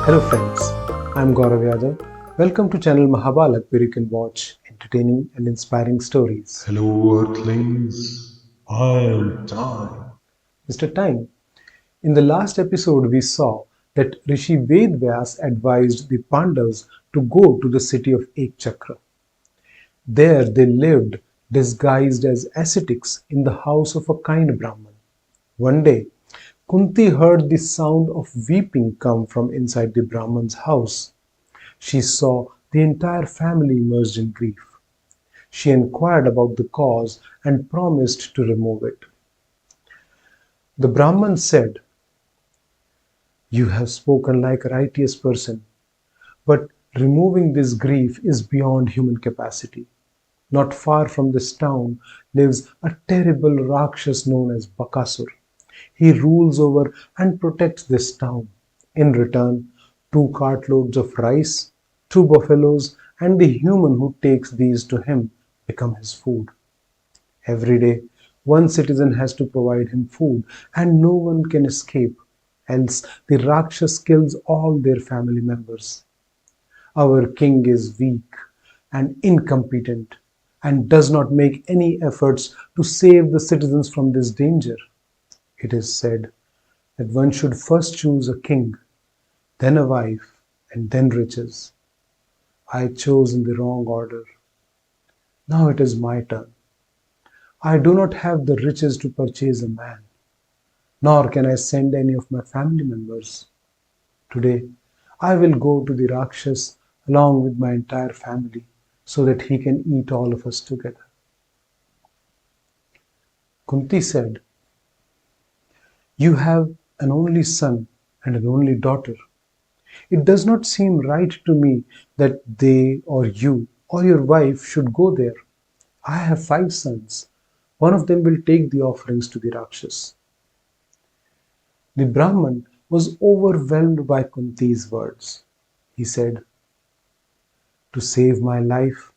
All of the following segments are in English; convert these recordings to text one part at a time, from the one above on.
Hello friends, I'm Gaurav Yadav. Welcome to channel Mahabalak, where you can watch entertaining and inspiring stories. Hello, Earthlings. I am Time. Mr. Time, in the last episode we saw that Rishi Vedvyas advised the Pandavas to go to the city of Ekachakra. There they lived disguised as ascetics in the house of a kind Brahman. One day, Kunti heard the sound of weeping come from inside the Brahman's house. She saw the entire family immersed in grief. She inquired about the cause and promised to remove it. The Brahman said, "You have spoken like a righteous person, but removing this grief is beyond human capacity. Not far from this town lives a terrible Rakshas known as Bakasur. He rules over and protects this town. In return, 2 cartloads of rice, 2 buffaloes, and the human who takes these to him become his food. Every day, one citizen has to provide him food, and no one can escape, else the Rakshas kills all their family members. Our king is weak and incompetent and does not make any efforts to save the citizens from this danger. It is said that one should first choose a king, then a wife, and then riches. I chose in the wrong order. Now it is my turn. I do not have the riches to purchase a man, nor can I send any of my family members. Today, I will go to the Rakshas along with my entire family so that he can eat all of us together." Kunti said, "You have an only son and an only daughter. It does not seem right to me that they or you or your wife should go there. I have 5 sons. One of them will take the offerings to the Rakshas." The Brahman was overwhelmed by Kunti's words. He said, "To save my life,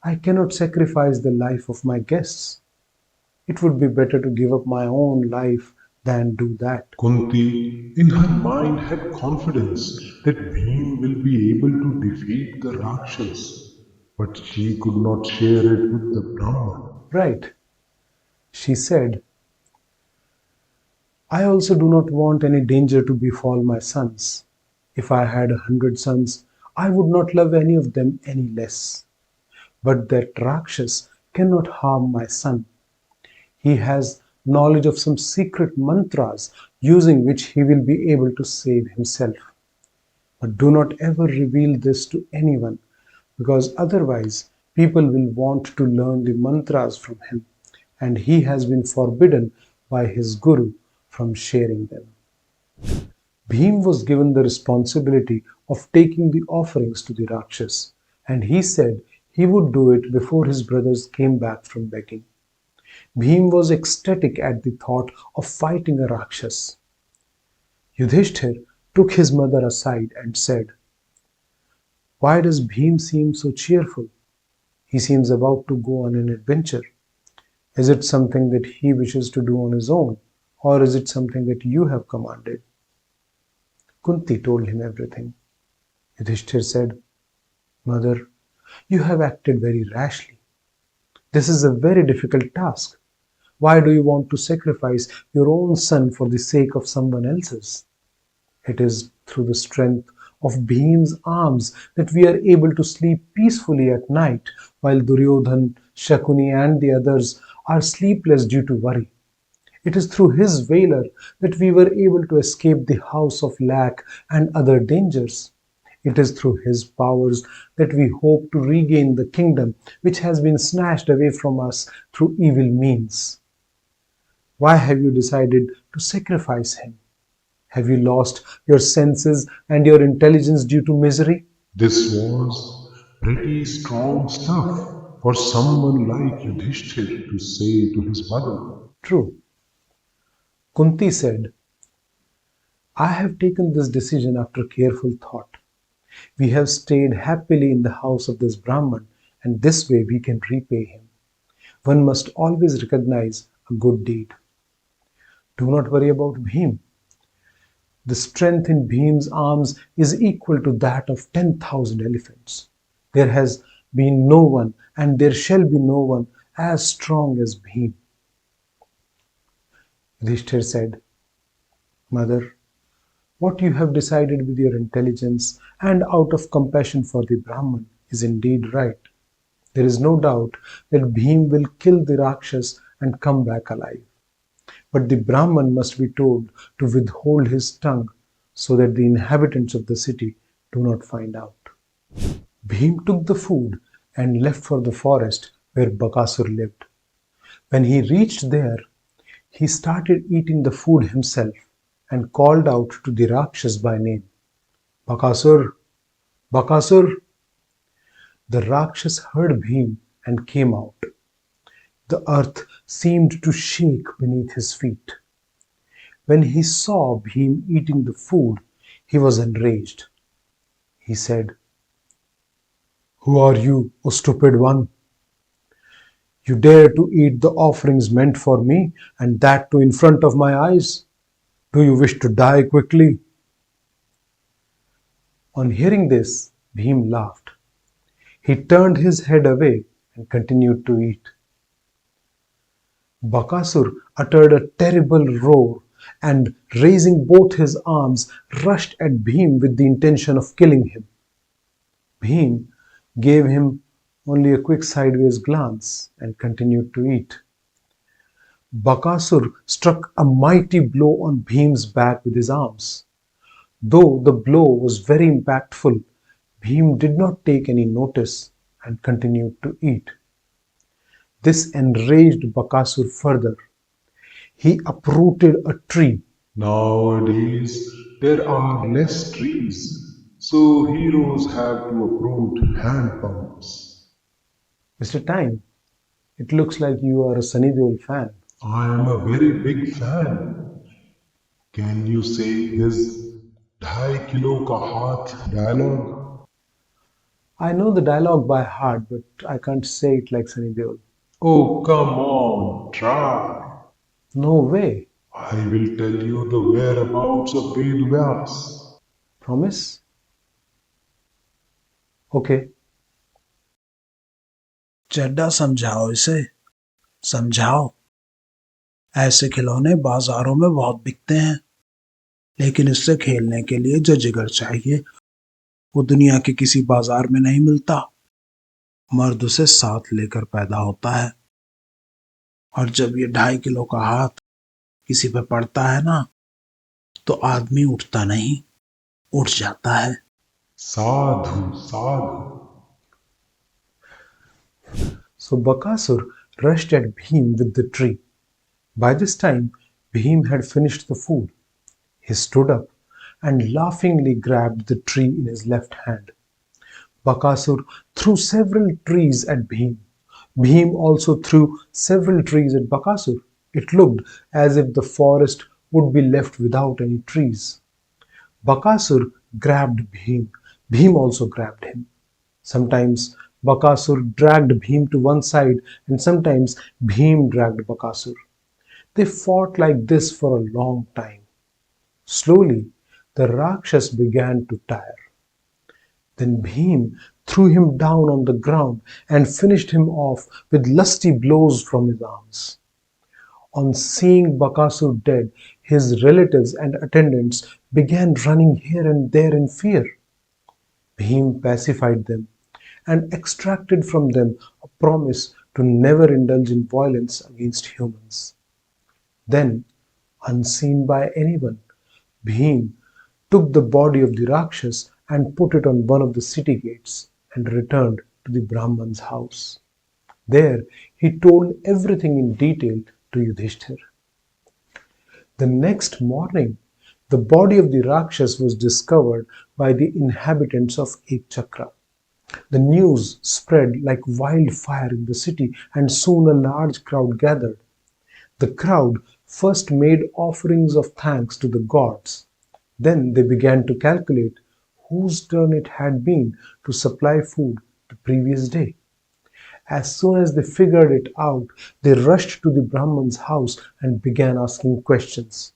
I cannot sacrifice the life of my guests. It would be better to give up my own life than do that." Kunti, in her mind, had confidence that Bhim will be able to defeat the Rakshas, but she could not share it with the Brahman. Right. She said, "I also do not want any danger to befall my sons. If I had 100 sons, I would not love any of them any less. But that Rakshas cannot harm my son. He has knowledge of some secret mantras using which he will be able to save himself. But do not ever reveal this to anyone, because otherwise people will want to learn the mantras from him, and he has been forbidden by his guru from sharing them." Bhim was given the responsibility of taking the offerings to the Rakshas, and he said he would do it before his brothers came back from begging. Bhim was ecstatic at the thought of fighting a Rakshas. Yudhishthir took his mother aside and said, "Why does Bhim seem so cheerful? He seems about to go on an adventure. Is it something that he wishes to do on his own, or is it something that you have commanded?" Kunti told him everything. Yudhishthir said, "Mother, you have acted very rashly. This is a very difficult task. Why do you want to sacrifice your own son for the sake of someone else's? It is through the strength of Bhim's arms that we are able to sleep peacefully at night, while Duryodhan, Shakuni, and the others are sleepless due to worry. It is through his valor that we were able to escape the house of lack and other dangers. It is through his powers that we hope to regain the kingdom which has been snatched away from us through evil means. Why have you decided to sacrifice him? Have you lost your senses and your intelligence due to misery?" This was pretty strong stuff for someone like Yudhishthir to say to his mother. True. Kunti said, "I have taken this decision after careful thought. We have stayed happily in the house of this Brahman, and this way we can repay him. One must always recognize a good deed. Do not worry about Bhim. The strength in Bhim's arms is equal to that of 10,000 elephants. There has been no one, and there shall be no one as strong as Bhim. Yudhishthir said, Mother, what you have decided with your intelligence and out of compassion for the Brahman is indeed right. There is no doubt that Bhim will kill the Rakshas and come back alive. But the Brahman must be told to withhold his tongue so that the inhabitants of the city do not find out. Bhim took the food and left for the forest where Bakasur lived. When he reached there, he started eating the food himself and called out to the Rakshas by name. Bakasur! Bakasur! The Rakshas heard Bhim and came out. The earth seemed to shake beneath his feet. When he saw Bhim eating the food, he was enraged. He said, Who are you, O stupid one? You dare to eat the offerings meant for me, and that too in front of my eyes? Do you wish to die quickly? On hearing this, Bhim laughed. He turned his head away and continued to eat. Bakasur uttered a terrible roar and, raising both his arms, rushed at Bhim with the intention of killing him. Bhim gave him only a quick sideways glance and continued to eat. Bakasur struck a mighty blow on Bhim's back with his arms. Though the blow was very impactful, Bhim did not take any notice and continued to eat. This enraged Bakasur further. He uprooted a tree. Nowadays, there are less trees, so heroes have to uproot hand pumps. Mr. Time, it looks like you are a Sunny Deol fan. I am a very big fan. Can you say his dhai kilo ka haath dialogue? I know the dialogue by heart, but I can't say it like Sunny Deol. Oh, come on, try. No way. I will tell you the whereabouts of Ved Vyas. Promise? Okay. चड्डा समझाओ इसे, समझाओ। ऐसे खिलौने बाजारों में बहुत बिकते हैं, लेकिन इससे खेलने के लिए जो जिगर चाहिए वो दुनिया के किसी बाजार में नहीं मिलता। मर्द उसे साथ लेकर पैदा होता है, और जब ये 2.5 किलो का हाथ किसी पे पड़ता है ना, तो आदमी उठता नहीं, उठ जाता है। साधु साधु। So Bakasur rushed at Bhim with the tree. By this time, Bhim had finished the food. He stood up and laughingly grabbed the tree in his left hand. Bakasur threw several trees at Bhim. Bhim also threw several trees at Bakasur. It looked as if the forest would be left without any trees. Bakasur grabbed Bhim. Bhim also grabbed him. Sometimes Bakasur dragged Bhim to one side and sometimes Bhim dragged Bakasur. They fought like this for a long time. Slowly, the Rakshas began to tire. Then Bhim threw him down on the ground and finished him off with lusty blows from his arms. On seeing Bakasur dead, his relatives and attendants began running here and there in fear. Bhim pacified them and extracted from them a promise to never indulge in violence against humans. Then, unseen by anyone, Bhim took the body of the Rakshas and put it on one of the city gates and returned to the Brahman's house. There he told everything in detail to Yudhishthir. The next morning, the body of the Rakshas was discovered by the inhabitants of Ekachakra. The news spread like wildfire in the city, and soon a large crowd gathered. The crowd first made offerings of thanks to the gods. Then they began to calculate whose turn it had been to supply food the previous day. As soon as they figured it out, they rushed to the Brahman's house and began asking questions.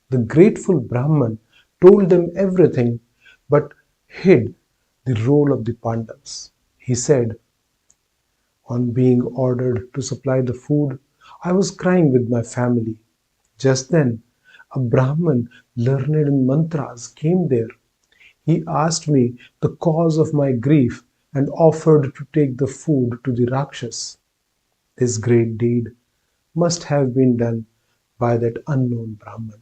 The grateful Brahman told them everything but hid the role of the Pandavas. He said, on being ordered to supply the food, I was crying with my family. Just then, a Brahman learned in mantras came there. He asked me the cause of my grief and offered to take the food to the Rakshas. This great deed must have been done by that unknown Brahman.